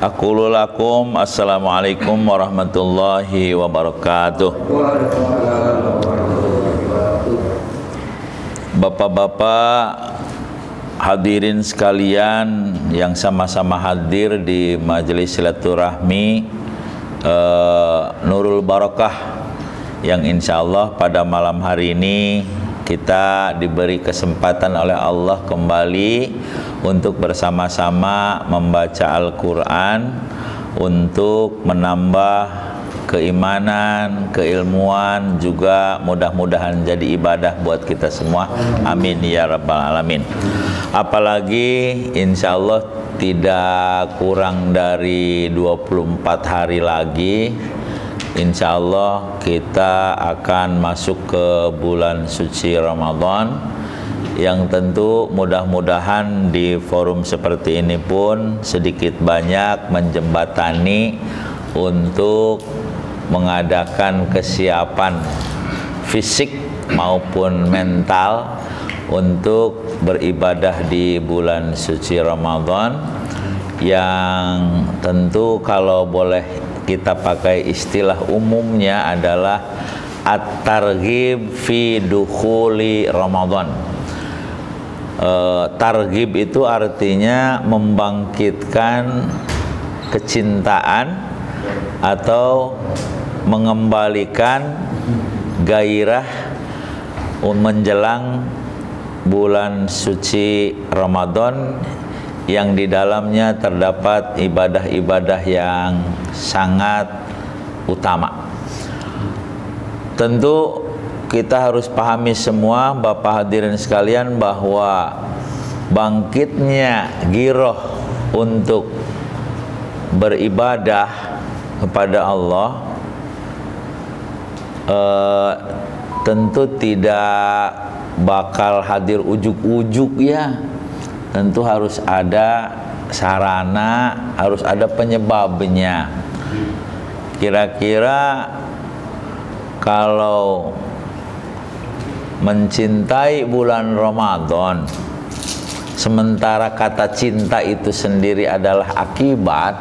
Aqulu lakum assalamualaikum warahmatullahi wabarakatuh. Bapak-bapak hadirin sekalian yang sama-sama hadir di majelis silaturahmi Nurul Barokah, yang insya Allah pada malam hari ini kita diberi kesempatan oleh Allah kembali untuk bersama-sama membaca Al-Quran untuk menambah keimanan, keilmuan, juga mudah-mudahan jadi ibadah buat kita semua. Amin ya rabbal alamin. Apalagi insya Allah tidak kurang dari 24 hari lagi, insya Allah kita akan masuk ke bulan suci Ramadan, yang tentu mudah-mudahan di forum seperti ini pun sedikit banyak menjembatani untuk mengadakan kesiapan fisik maupun mental untuk beribadah di bulan suci Ramadan, yang tentu kalau boleh kita pakai istilah umumnya adalah at-targhib fi dukhuli Ramadan. Targhib itu artinya membangkitkan kecintaan atau mengembalikan gairah menjelang bulan suci Ramadan, yang di dalamnya terdapat ibadah-ibadah yang sangat utama. Tentu kita harus pahami semua Bapak hadirin sekalian bahwa bangkitnya giroh untuk beribadah kepada Allah tentu tidak bakal hadir ujuk-ujuk ya. Tentu harus ada sarana, harus ada penyebabnya. Kira-kira kalau mencintai bulan Ramadan, sementara kata cinta itu sendiri adalah akibat,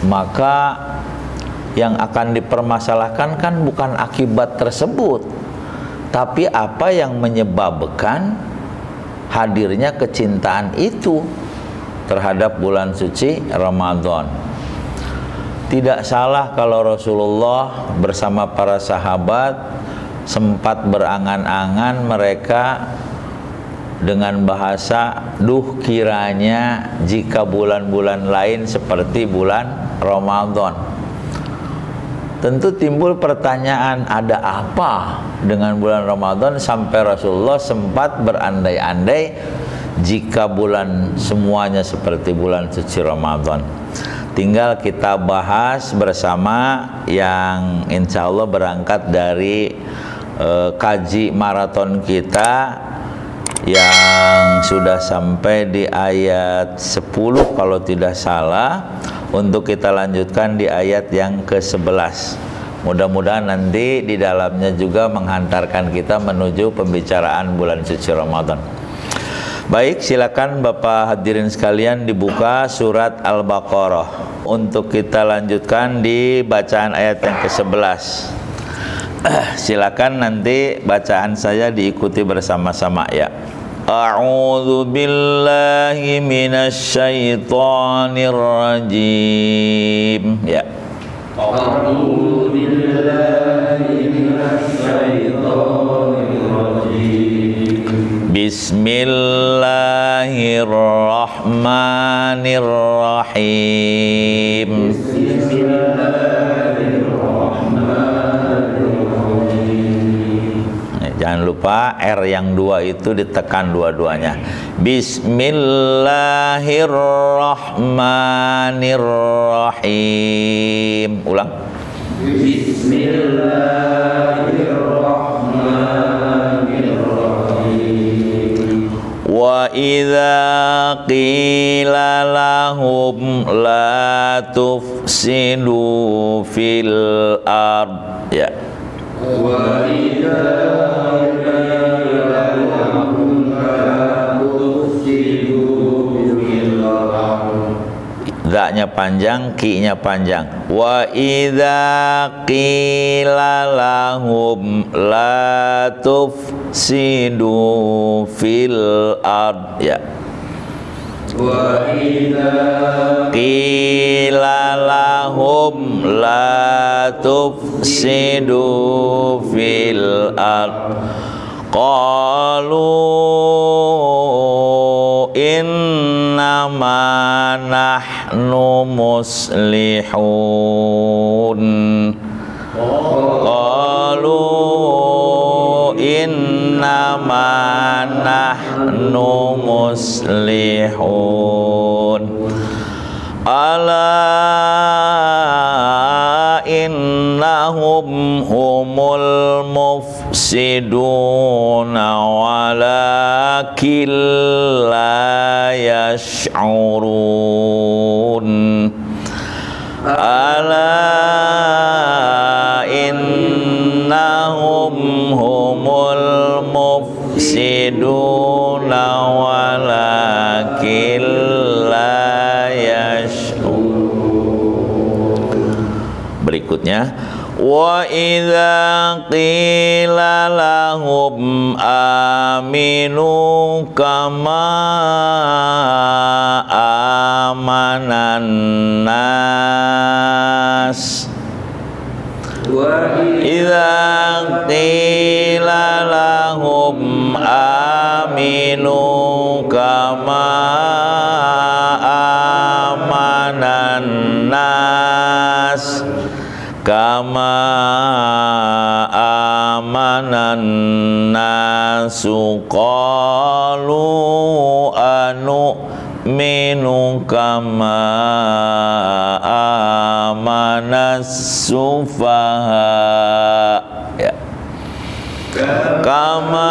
maka yang akan dipermasalahkan kan bukan akibat tersebut, tapi apa yang menyebabkan hadirnya kecintaan itu terhadap bulan suci Ramadan. Tidak salah kalau Rasulullah bersama para sahabat sempat berangan-angan mereka dengan bahasa, duh kiranya jika bulan-bulan lain seperti bulan Ramadan. Tentu timbul pertanyaan, ada apa dengan bulan Ramadan sampai Rasulullah sempat berandai-andai jika bulan semuanya seperti bulan suci Ramadan. Tinggal kita bahas bersama yang insya Allah berangkat dari kaji maraton kita yang sudah sampai di ayat 10 kalau tidak salah, untuk kita lanjutkan di ayat yang ke-11. Mudah-mudahan nanti di dalamnya juga menghantarkan kita menuju pembicaraan bulan suci Ramadan. Baik, silakan Bapak hadirin sekalian dibuka surat Al-Baqarah untuk kita lanjutkan di bacaan ayat yang ke-11. Silakan nanti bacaan saya diikuti bersama-sama ya. A'udzu billahi minasyaitonir rajim. Ya. A'udzu billahi minasyaitonir rajim. Bismillahirrahmanirrahim. Jangan lupa R yang 2 itu ditekan dua-duanya. Bismillahirrahmanirrahim. Ulang. Bismillahirrahmanirrahim. Wa idza qila lahum la tufsidu fil ard. Ya. Wa idza qila lahum la tufsidu fil ard. ta-nya panjang, ki-nya panjang. Wa idza qila lahum la tufsidu fil ard, ya. Wa idza qila lahum la tufsidu fil ard qalu innama nahnu muslihun. Qalu innama nahnu muslihun. Ala innahum humul mufsiduna walakin la yash'urun. Ala innahum humul mufsiduna walakin la yash'urun. Berikutnya, wa idza qila lahum aminu kama amanan nas. Wa idza qila lahum aminu kama amanan nas kama amanan nasu qalu anu'minu kama amanas sufaha, ya. Kama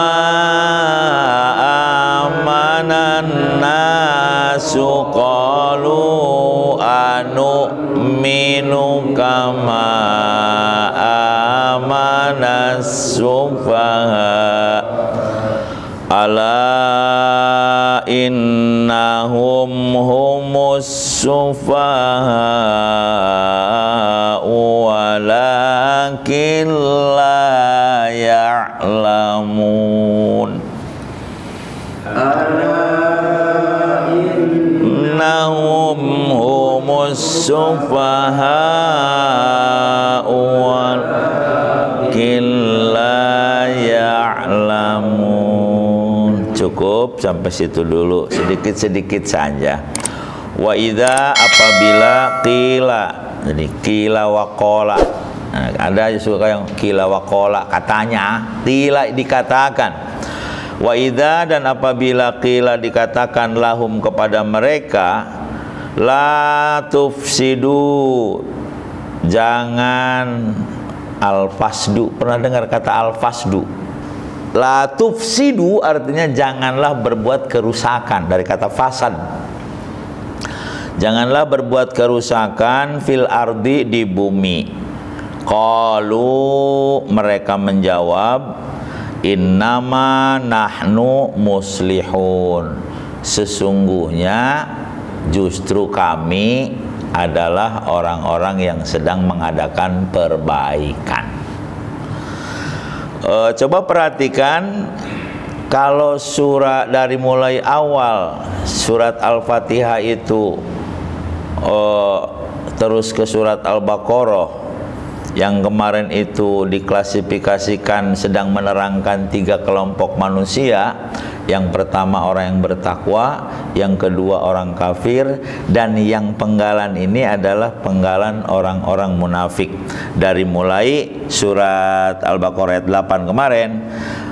amanan nasu qalu anu'minu kama amanas sufaha. Ala innahum humus sufaha walakin la ya'lamun. Innahum humus sufaha walakin la ya'lamun. Cukup sampai situ dulu, sedikit-sedikit saja. Wa idza, apabila, qila, jadi qila wa qala. Nah, ada suka yang qila wa qala, katanya, qila dikatakan. Wa idza, dan apabila qila dikatakan lahum kepada mereka, la tufsidu, jangan al-fasdu. Pernah dengar kata al-fasdu? La tufsidu artinya janganlah berbuat kerusakan, dari kata fasad. Janganlah berbuat kerusakan fil ardi, di bumi. Qalu, mereka menjawab, innama nahnu muslihun, sesungguhnya justru kami adalah orang-orang yang sedang mengadakan perbaikan. Coba perhatikan, kalau surat dari mulai awal surat Al-Fatihah itu terus ke surat Al-Baqarah yang kemarin itu diklasifikasikan sedang menerangkan 3 kelompok manusia. Yang pertama orang yang bertakwa, yang kedua orang kafir, dan yang penggalan ini adalah penggalan orang-orang munafik. Dari mulai surat Al-Baqarah ayat 8 kemarin,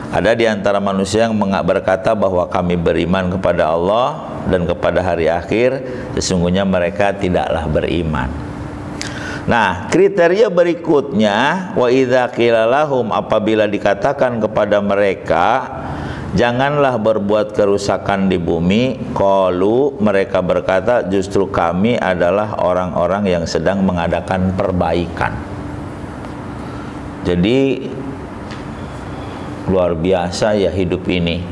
ada di antara manusia yang berkata bahwa kami beriman kepada Allah dan kepada hari akhir, sesungguhnya mereka tidaklah beriman. Nah, kriteria berikutnya, wa idza qila lahum, apabila dikatakan kepada mereka janganlah berbuat kerusakan di bumi, qalu, mereka berkata justru kami adalah orang-orang yang sedang mengadakan perbaikan. Jadi luar biasa ya hidup ini.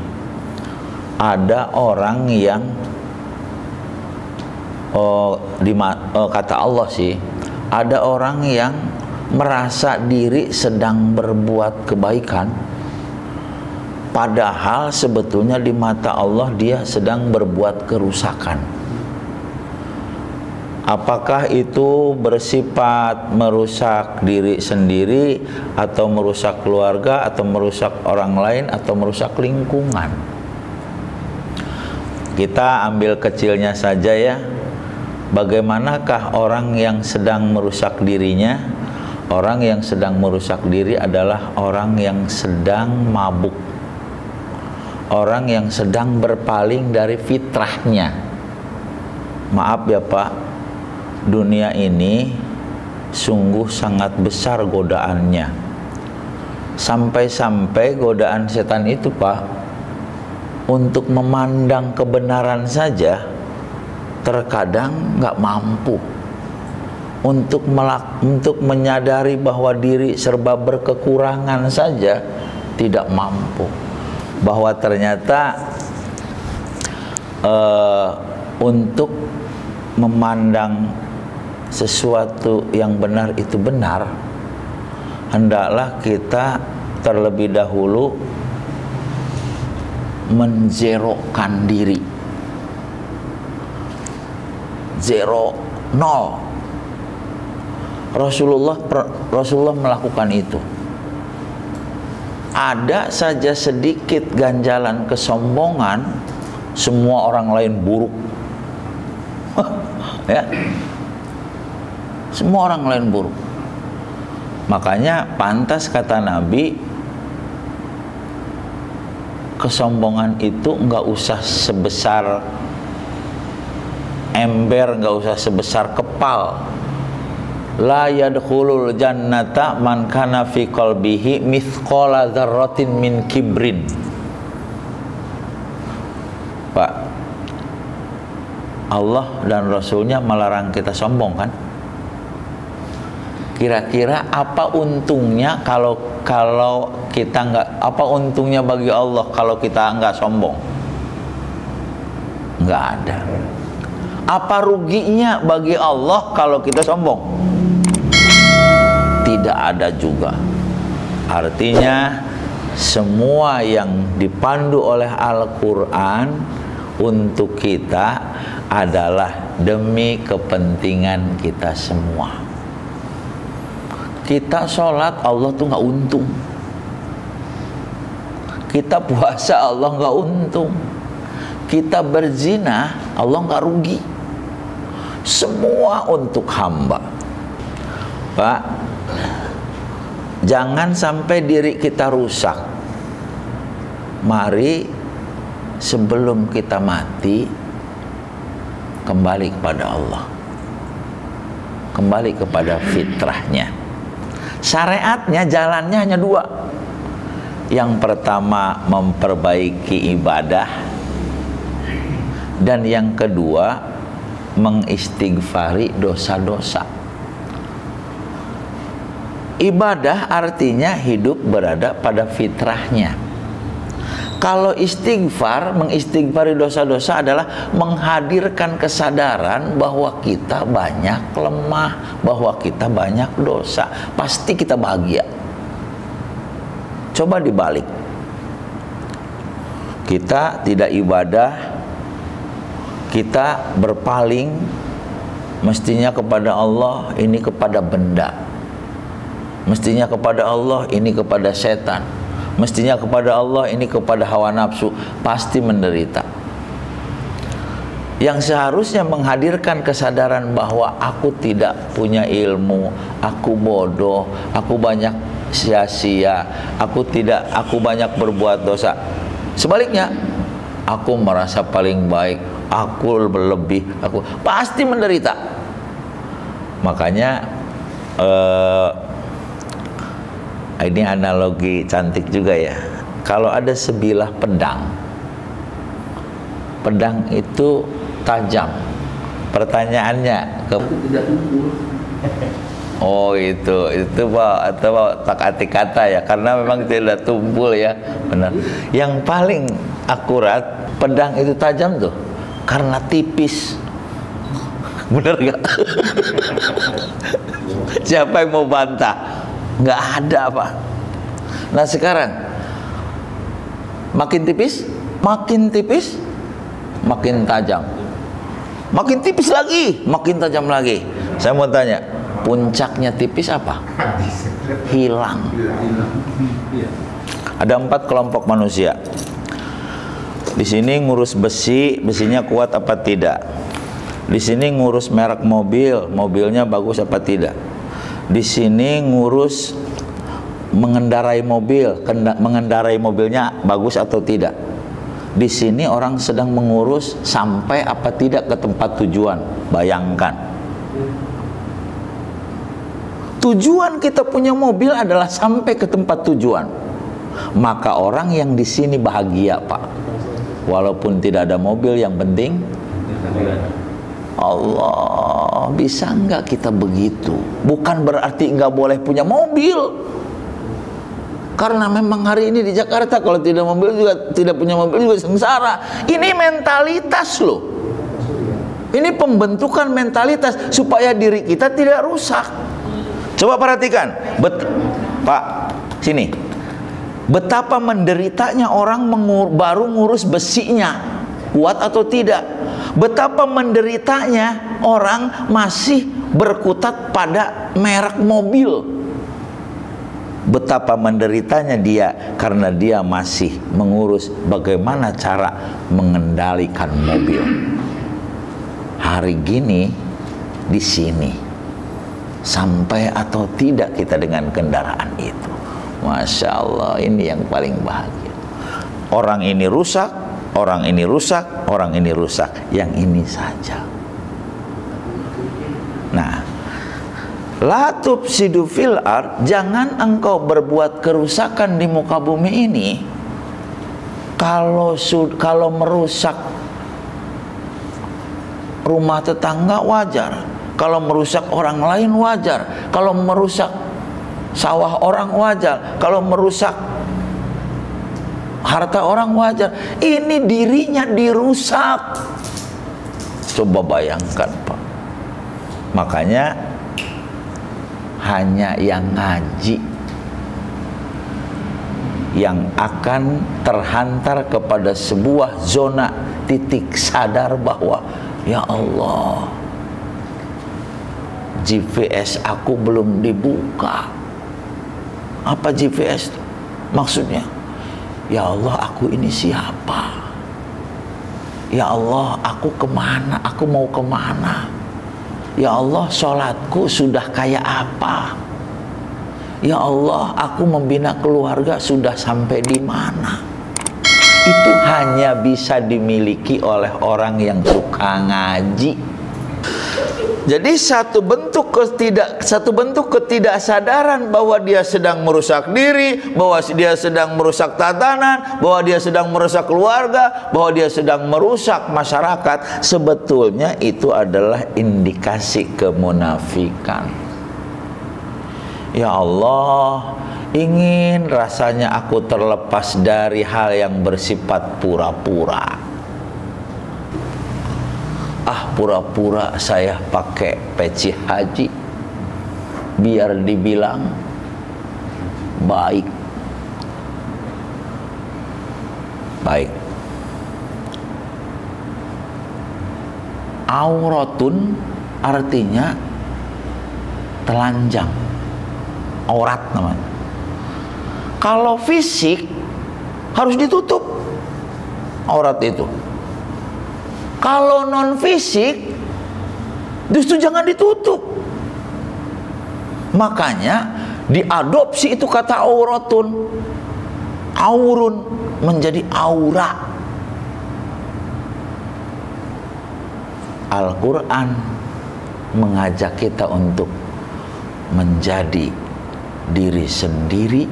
Ada orang yang kata Allah sih, ada orang yang merasa diri sedang berbuat kebaikan, padahal sebetulnya di mata Allah dia sedang berbuat kerusakan. Apakah itu bersifat merusak diri sendiri, atau merusak keluarga, atau merusak orang lain, atau merusak lingkungan? Kita ambil kecilnya saja ya. Bagaimanakah orang yang sedang merusak dirinya? Orang yang sedang merusak diri adalah orang yang sedang mabuk, orang yang sedang berpaling dari fitrahnya. Maaf ya Pak, dunia ini sungguh sangat besar godaannya. Sampai-sampai godaan setan itu Pak, untuk memandang kebenaran saja terkadang nggak mampu. Untuk menyadari bahwa diri serba berkekurangan saja tidak mampu. Bahwa ternyata untuk memandang sesuatu yang benar itu benar, hendaklah kita terlebih dahulu menzerokan diri. Zero, nol. Rasulullah melakukan itu. Ada saja sedikit ganjalan kesombongan, semua orang lain buruk. Ya, semua orang lain buruk. Makanya pantas kata Nabi, kesombongan itu nggak usah sebesar ember, nggak usah sebesar kepal. La yadkhulul jannata man kana fi qalbihi mithqala dzarratin min kibrin. Pak, Allah dan Rasulnya melarang kita sombong kan? Kira-kira apa untungnya kalau kita nggak, apa untungnya bagi Allah kalau kita nggak sombong? Nggak ada. Apa ruginya bagi Allah kalau kita sombong? Tidak ada juga. Artinya semua yang dipandu oleh Al-Quran untuk kita adalah demi kepentingan kita semua. Kita sholat Allah tuh nggak untung. Kita puasa Allah nggak untung. Kita berzina Allah nggak rugi. Semua untuk hamba. Pak, jangan sampai diri kita rusak. Mari sebelum kita mati kembali kepada Allah, kembali kepada fitrahnya. Syariatnya, jalannya hanya dua. Yang pertama memperbaiki ibadah, dan yang kedua mengistighfari dosa-dosa. Ibadah artinya hidup berada pada fitrahnya. Kalau istighfar, mengistighfari dosa-dosa adalah menghadirkan kesadaran bahwa kita banyak lemah, bahwa kita banyak dosa. Pasti kita bahagia. Coba dibalik. Kita tidak ibadah, kita berpaling, mestinya kepada Allah, ini kepada benda. Mestinya kepada Allah, ini kepada setan. Mestinya kepada Allah, ini kepada hawa nafsu. Pasti menderita. Yang seharusnya menghadirkan kesadaran bahwa aku tidak punya ilmu, aku bodoh, aku banyak sia-sia, aku banyak berbuat dosa. Sebaliknya, aku merasa paling baik, aku berlebih, aku pasti menderita. Makanya ini analogi cantik juga ya. Kalau ada sebilah pedang, pedang itu tajam. Pertanyaannya, tidak tumpul. Oh itu Pak, atau tak-hati kata ya, karena memang tidak tumpul ya, benar. Yang paling akurat pedang itu tajam tuh karena tipis. Bener gak? Siapa yang mau bantah? Nggak ada, Pak. Nah sekarang makin tipis, makin tipis, makin tajam, makin tipis lagi, makin tajam lagi. Saya mau tanya, puncaknya tipis apa? Hilang. Ada 4 kelompok manusia. Di sini ngurus besi, besinya kuat apa tidak. Di sini ngurus merek mobil, mobilnya bagus apa tidak. Di sini ngurus mengendarai mobil, mengendarai mobilnya bagus atau tidak. Di sini orang sedang mengurus sampai apa tidak ke tempat tujuan. Bayangkan. Tujuan kita punya mobil adalah sampai ke tempat tujuan. Maka orang yang di sini bahagia, Pak. Walaupun tidak ada mobil, yang penting Allah. Bisa nggak kita begitu? Bukan berarti nggak boleh punya mobil. Karena memang hari ini di Jakarta kalau tidak mobil juga, tidak punya mobil juga sengsara. Ini mentalitas loh. Ini pembentukan mentalitas supaya diri kita tidak rusak. Coba perhatikan, Pak, sini. Betapa menderitanya orang baru ngurus besinya, kuat atau tidak. Betapa menderitanya orang masih berkutat pada merek mobil. Betapa menderitanya dia karena dia masih mengurus bagaimana cara mengendalikan mobil. Hari gini di sini sampai atau tidak kita dengan kendaraan itu. Masya Allah, ini yang paling bahagia. Orang ini rusak, orang ini rusak, orang ini rusak. Yang ini saja. Nah, la tufsidu fil ard, jangan engkau berbuat kerusakan di muka bumi ini. Kalau merusak rumah tetangga wajar, kalau merusak orang lain wajar, kalau merusak sawah orang wajar, kalau merusak harta orang wajar. Ini dirinya dirusak. Coba bayangkan, Pak. Makanya hanya yang ngaji yang akan terhantar kepada sebuah zona titik sadar bahwa ya Allah, GPS aku belum dibuka. Apa GPS? Maksudnya, ya Allah, aku ini siapa? Ya Allah, aku kemana? Aku mau kemana? Ya Allah, sholatku sudah kayak apa? Ya Allah, aku membina keluarga sudah sampai di mana? Itu hanya bisa dimiliki oleh orang yang suka ngaji. Jadi satu bentuk ketidaksadaran bahwa dia sedang merusak diri, bahwa dia sedang merusak tatanan, bahwa dia sedang merusak keluarga, bahwa dia sedang merusak masyarakat. Sebetulnya itu adalah indikasi kemunafikan. Ya Allah, ingin rasanya aku terlepas dari hal yang bersifat pura-pura. Pura-pura saya pakai peci haji biar dibilang baik. Baik. Auratun artinya telanjang, aurat namanya. Kalau fisik harus ditutup aurat itu. Kalau non fisik justru jangan ditutup. Makanya diadopsi itu kata auratun, aurun menjadi aura. Al-Quran mengajak kita untuk menjadi diri sendiri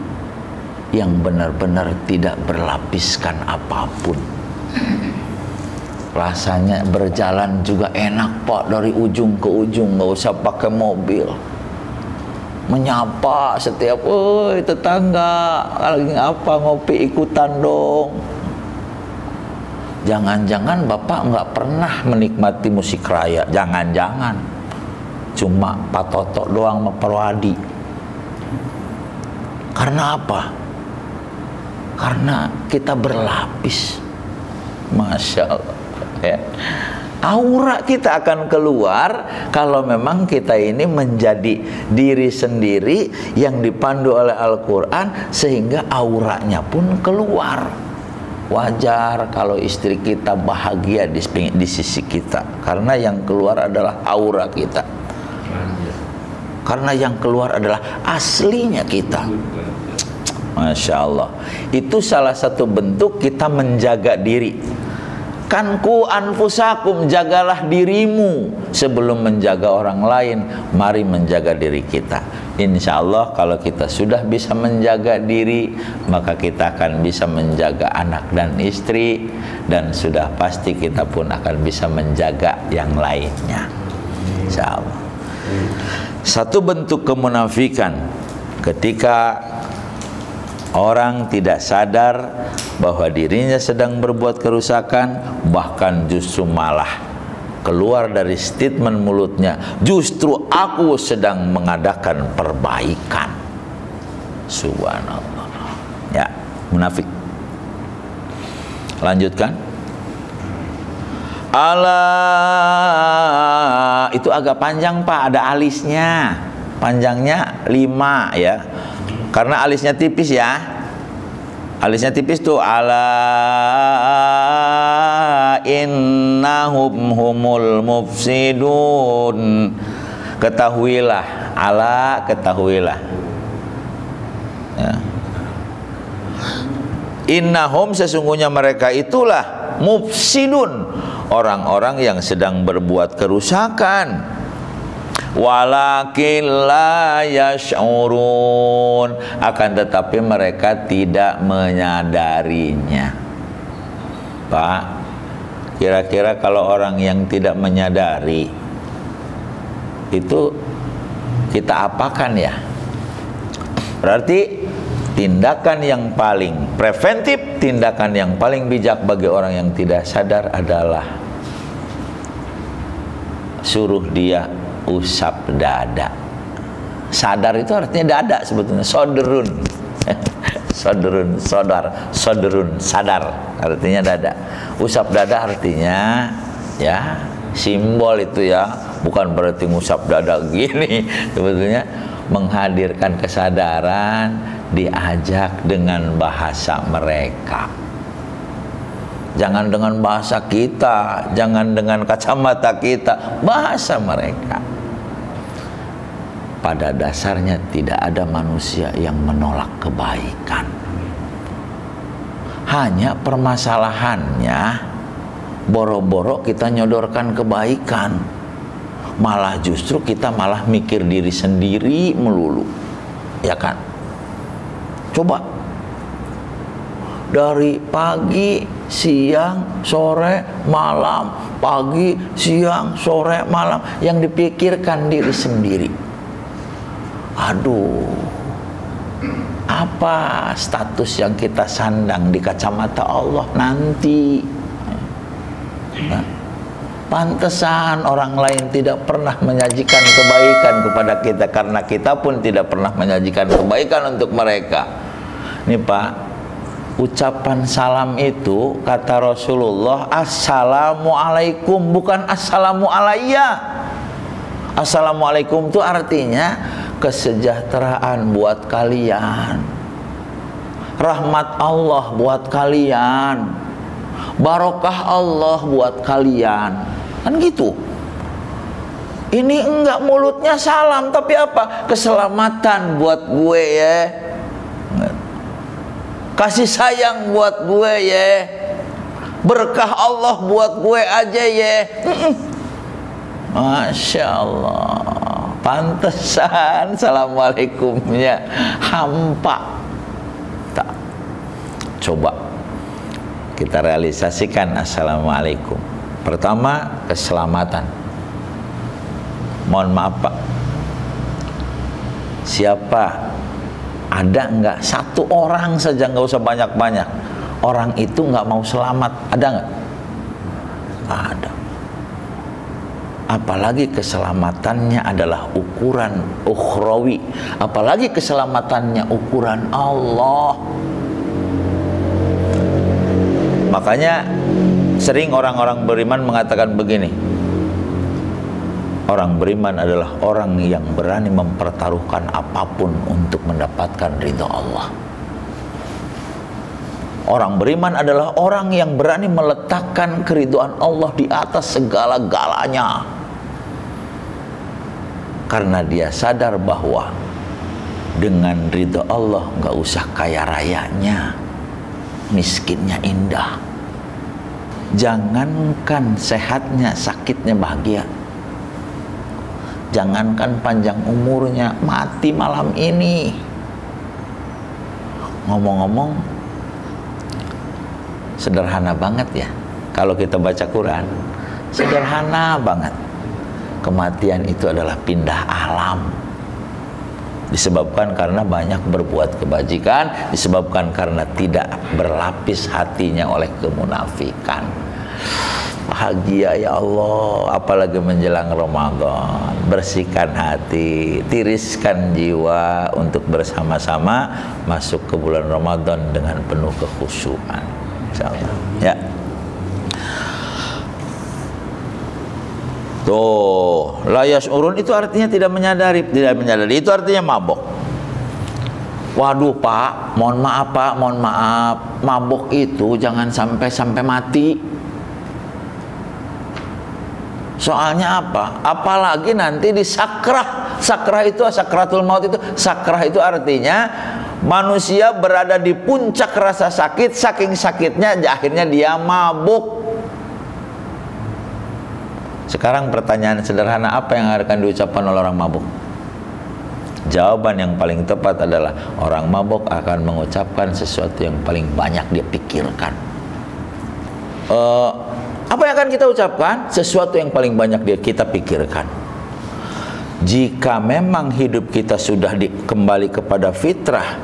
yang benar-benar tidak berlapiskan apapun. Rasanya berjalan juga enak, Pak, dari ujung ke ujung, nggak usah pakai mobil. Menyapa setiap, woi tetangga, lagi apa ngopi ikutan dong. Jangan-jangan Bapak nggak pernah menikmati musik raya. Jangan-jangan cuma Pak Toto doang sama Perwadi. Karena apa? Karena kita berlapis. Masya Allah ya. Aura kita akan keluar kalau memang kita ini menjadi diri sendiri yang dipandu oleh Al-Quran, sehingga auranya pun keluar. Wajar kalau istri kita bahagia di sisi kita, karena yang keluar adalah aura kita, karena yang keluar adalah aslinya kita. Masya Allah. Itu salah satu bentuk kita menjaga diri. Kan ku anfusakum, jagalah dirimu sebelum menjaga orang lain. Mari menjaga diri kita. Insya Allah kalau kita sudah bisa menjaga diri, maka kita akan bisa menjaga anak dan istri, dan sudah pasti kita pun akan bisa menjaga yang lainnya. Insya Allah. Satu bentuk kemunafikan ketika orang tidak sadar bahwa dirinya sedang berbuat kerusakan, bahkan justru malah keluar dari statement mulutnya, justru aku sedang mengadakan perbaikan. Subhanallah. Ya, munafik. Lanjutkan. Allah itu agak panjang Pak, ada alisnya. Panjangnya 5 ya. Karena alisnya tipis ya. Alisnya tipis tuh, ala innahum humul mufsidun. Ketahuilah, ala ketahuilah. Ya. Innahum sesungguhnya mereka itulah mufsidun, orang-orang yang sedang berbuat kerusakan. Walakin la yash'urun, akan tetapi mereka tidak menyadarinya. Pak, kira-kira kalau orang yang tidak menyadari itu kita apakan ya? Berarti tindakan yang paling preventif, tindakan yang paling bijak bagi orang yang tidak sadar adalah suruh dia usap dada. Sadar itu artinya dada sebetulnya. Sodrun. Sodrun, sodar, sodrun, sadar artinya dada. Usap dada artinya ya simbol itu ya, bukan berarti ngusap dada gini. Sebetulnya menghadirkan kesadaran, diajak dengan bahasa mereka. Jangan dengan bahasa kita, jangan dengan kacamata kita, bahasa mereka. Pada dasarnya tidak ada manusia yang menolak kebaikan. Hanya permasalahannya boro-boro kita nyodorkan kebaikan, malah justru kita malah mikir diri sendiri melulu, ya kan? Coba dari pagi, siang, sore, malam, pagi, siang, sore, malam, yang dipikirkan diri sendiri. Aduh, apa status yang kita sandang di kacamata Allah nanti? Nah, pantesan orang lain tidak pernah menyajikan kebaikan kepada kita, karena kita pun tidak pernah menyajikan kebaikan untuk mereka. Nih Pak, ucapan salam itu kata Rasulullah, assalamualaikum, bukan assalamu alayya. Assalamualaikum itu artinya kesejahteraan buat kalian, rahmat Allah buat kalian, barokah Allah buat kalian, kan gitu. Ini enggak, mulutnya salam tapi apa? Keselamatan buat gue ya, kasih sayang buat gue ya, berkah Allah buat gue aja ya. Masya Allah, pantesan assalamualaikumnya hampa. Tak. Coba kita realisasikan assalamualaikum. Pertama, keselamatan. Mohon maaf Pak, siapa, ada nggak satu orang saja, nggak usah banyak-banyak, orang itu nggak mau selamat, ada nggak? ada. Apalagi keselamatannya adalah ukuran ukhrawi, apalagi keselamatannya ukuran Allah. Makanya sering orang-orang beriman mengatakan begini, orang beriman adalah orang yang berani mempertaruhkan apapun untuk mendapatkan ridha Allah. Orang beriman adalah orang yang berani meletakkan keridhaan Allah di atas segala-galanya, karena dia sadar bahwa dengan ridha Allah nggak usah kaya rayanya, miskinnya indah. Jangankan sehatnya, sakitnya bahagia. Jangankan panjang umurnya, mati malam ini. Ngomong-ngomong, sederhana banget ya. Kalau kita baca Quran, sederhana banget. Kematian itu adalah pindah alam. Disebabkan karena banyak berbuat kebajikan, disebabkan karena tidak berlapis hatinya oleh kemunafikan. Bahagia ya Allah, apalagi menjelang Ramadan. Bersihkan hati, tiriskan jiwa untuk bersama-sama masuk ke bulan Ramadan dengan penuh kekhusyuan, insyaallah. Ya. Tuh, la yash'urun itu artinya tidak menyadari, itu artinya mabok. Waduh Pak, mohon maaf Pak, mohon maaf, mabok itu jangan sampai mati. Soalnya apa? Apalagi nanti di sakrah. Sakrah itu, sakratul maut itu, sakrah itu artinya manusia berada di puncak rasa sakit, saking sakitnya akhirnya dia mabuk. Sekarang pertanyaan sederhana, apa yang akan diucapkan oleh orang mabuk? Jawaban yang paling tepat adalah orang mabuk akan mengucapkan sesuatu yang paling banyak dia pikirkan. Apa yang akan kita ucapkan? Sesuatu yang paling banyak kita pikirkan. Jika memang hidup kita sudah kembali kepada fitrah,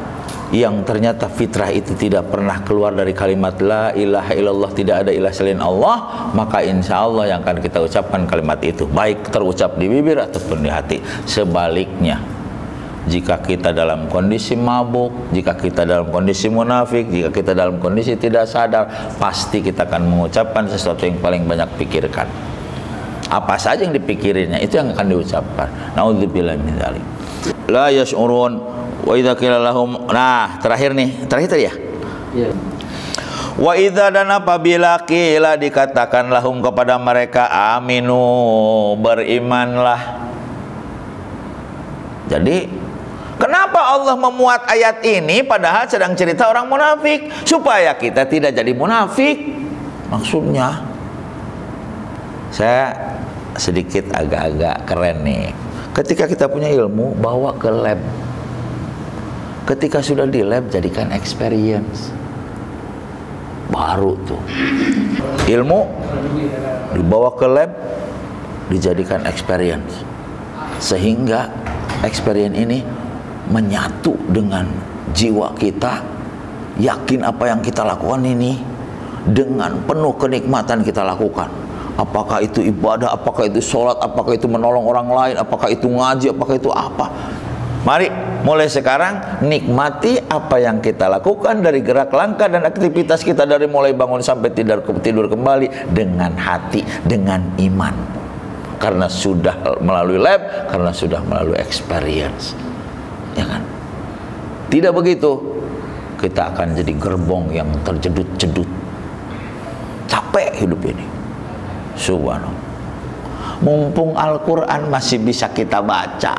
yang ternyata fitrah itu tidak pernah keluar dari kalimat la ilaha illallah, tidak ada ilah selain Allah, maka insya Allah yang akan kita ucapkan kalimat itu, baik terucap di bibir ataupun di hati. Sebaliknya, jika kita dalam kondisi mabuk, jika kita dalam kondisi munafik, jika kita dalam kondisi tidak sadar, pasti kita akan mengucapkan sesuatu yang paling banyak pikirkan. Apa saja yang dipikirinnya, itu yang akan diucapkan. Naudzubillah min dzalik. La yash'urun wa idza qila lahum, nah terakhir tadi ya. Iya. Wa idza, dan apabila qila dikatakan lahum kepada mereka, aminu, berimanlah. Jadi kenapa Allah memuat ayat ini padahal sedang cerita orang munafik? Supaya kita tidak jadi munafik. Maksudnya, saya sedikit agak-agak keren nih. Ketika kita punya ilmu, bawa ke lab. Ketika sudah di lab, jadikan experience. Baru tuh ilmu dibawa ke lab, dijadikan experience, sehingga experience ini menyatu dengan jiwa kita. Yakin apa yang kita lakukan ini dengan penuh kenikmatan kita lakukan. Apakah itu ibadah, apakah itu sholat, apakah itu menolong orang lain, apakah itu ngaji, apakah itu apa. Mari mulai sekarang nikmati apa yang kita lakukan, dari gerak langkah dan aktivitas kita, dari mulai bangun sampai tidur kembali, dengan hati, dengan iman. Karena sudah melalui lab, karena sudah melalui experience. Ya kan? Tidak begitu, kita akan jadi gerbong yang terjedut-jedut. Capek hidup ini. Subhanallah. Mumpung Al-Quran masih bisa kita baca,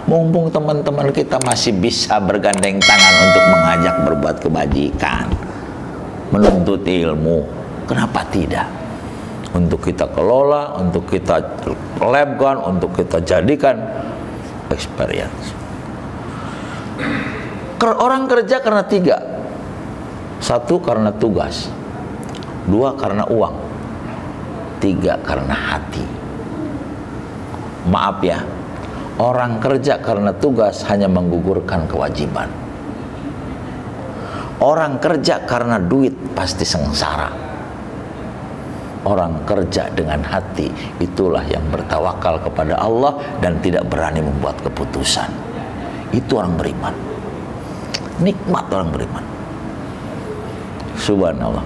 mumpung teman-teman kita masih bisa bergandeng tangan untuk mengajak berbuat kebajikan, menuntut ilmu, kenapa tidak? Untuk kita kelola, untuk kita labkan, untuk kita jadikan experience. Orang kerja karena tiga. Satu, karena tugas. Dua, karena uang. Tiga, karena hati. Maaf ya, orang kerja karena tugas hanya menggugurkan kewajiban. Orang kerja karena duit pasti sengsara. Orang kerja dengan hati, itulah yang bertawakal kepada Allah dan tidak berani membuat keputusan. Itu orang beriman. Nikmat orang beriman. Subhanallah.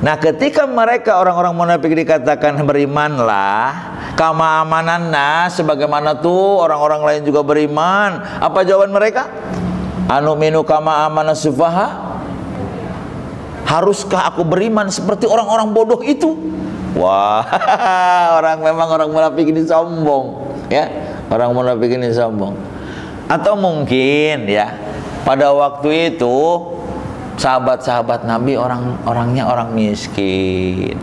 Nah, ketika mereka orang-orang munafik dikatakan berimanlah, kama amananna, sebagaimana tuh orang-orang lain juga beriman. Apa jawaban mereka? Anu'minu kama amana sufaha? Haruskah aku beriman seperti orang-orang bodoh itu? Wah, memang orang munafik ini sombong, ya. Orang munafik ini sombong. Atau mungkin ya, pada waktu itu sahabat-sahabat Nabi orangnya orang miskin,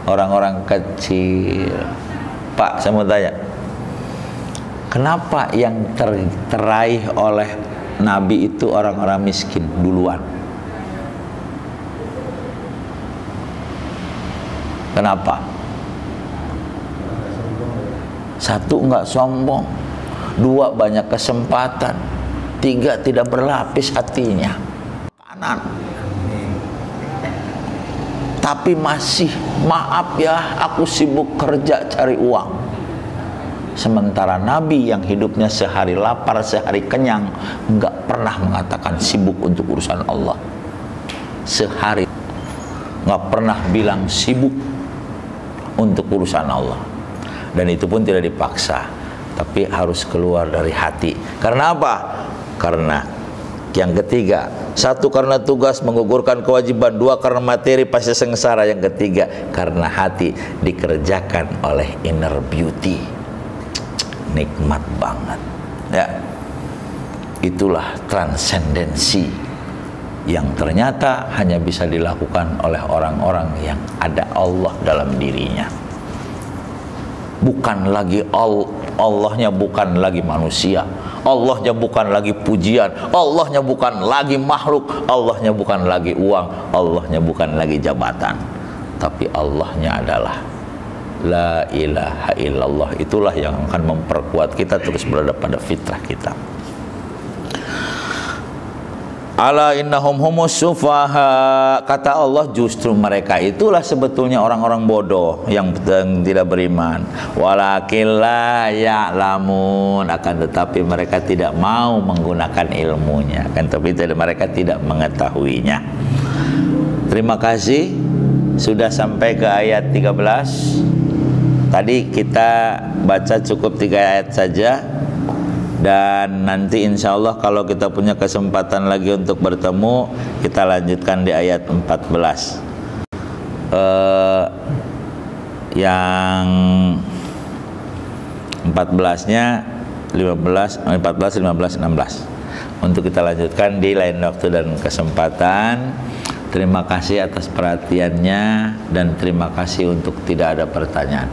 orang-orang kecil. Pak, saya mau tanya, kenapa yang teraih oleh Nabi itu orang-orang miskin duluan? Kenapa? Satu, enggak sombong. Dua, banyak kesempatan. Tiga, tidak berlapis hatinya. Kanan. Tapi masih, maaf ya, aku sibuk kerja cari uang. Sementara Nabi yang hidupnya sehari lapar, sehari kenyang, enggak pernah mengatakan sibuk untuk urusan Allah. Sehari enggak pernah bilang sibuk untuk urusan Allah. Dan itu pun tidak dipaksa, tapi harus keluar dari hati. Karena apa? Karena yang ketiga, satu karena tugas menggugurkan kewajiban, dua karena materi pasti sengsara, yang ketiga karena hati dikerjakan oleh inner beauty. Nikmat banget ya. Itulah transendensi yang ternyata hanya bisa dilakukan oleh orang-orang yang ada Allah dalam dirinya. Bukan lagi Allahnya bukan lagi manusia, Allahnya bukan lagi pujian, Allahnya bukan lagi makhluk, Allahnya bukan lagi uang, Allahnya bukan lagi jabatan, tapi Allahnya adalah la ilaha illallah. Itulah yang akan memperkuat kita terus berada pada fitrah kita. Ala innahum humus sufaha, kata Allah, justru mereka itulah sebetulnya orang-orang bodoh yang tidak beriman. Walakin la ya'lamun, akan tetapi mereka tidak mau menggunakan ilmunya, kan, tapi mereka tidak mengetahuinya. Terima kasih sudah sampai ke ayat 13. Tadi kita baca cukup 3 ayat saja. Dan nanti insya Allah kalau kita punya kesempatan lagi untuk bertemu, kita lanjutkan di ayat 14. Yang 14-nya 14, 15, 16. Untuk kita lanjutkan di lain waktu dan kesempatan. Terima kasih atas perhatiannya dan terima kasih untuk tidak ada pertanyaan.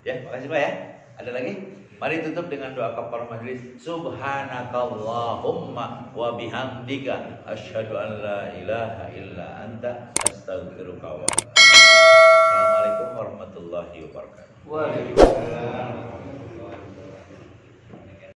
Ya, makasih Pak ya. Ada lagi? Mari tutup dengan doa kafaraah majelis. Subhanakallahumma wa bihamdika asyhadu an la ilaha illa anta astaghfiruka wa atubu ilaik. Assalamualaikum warahmatullahi wabarakatuh. Waalaikumsalam.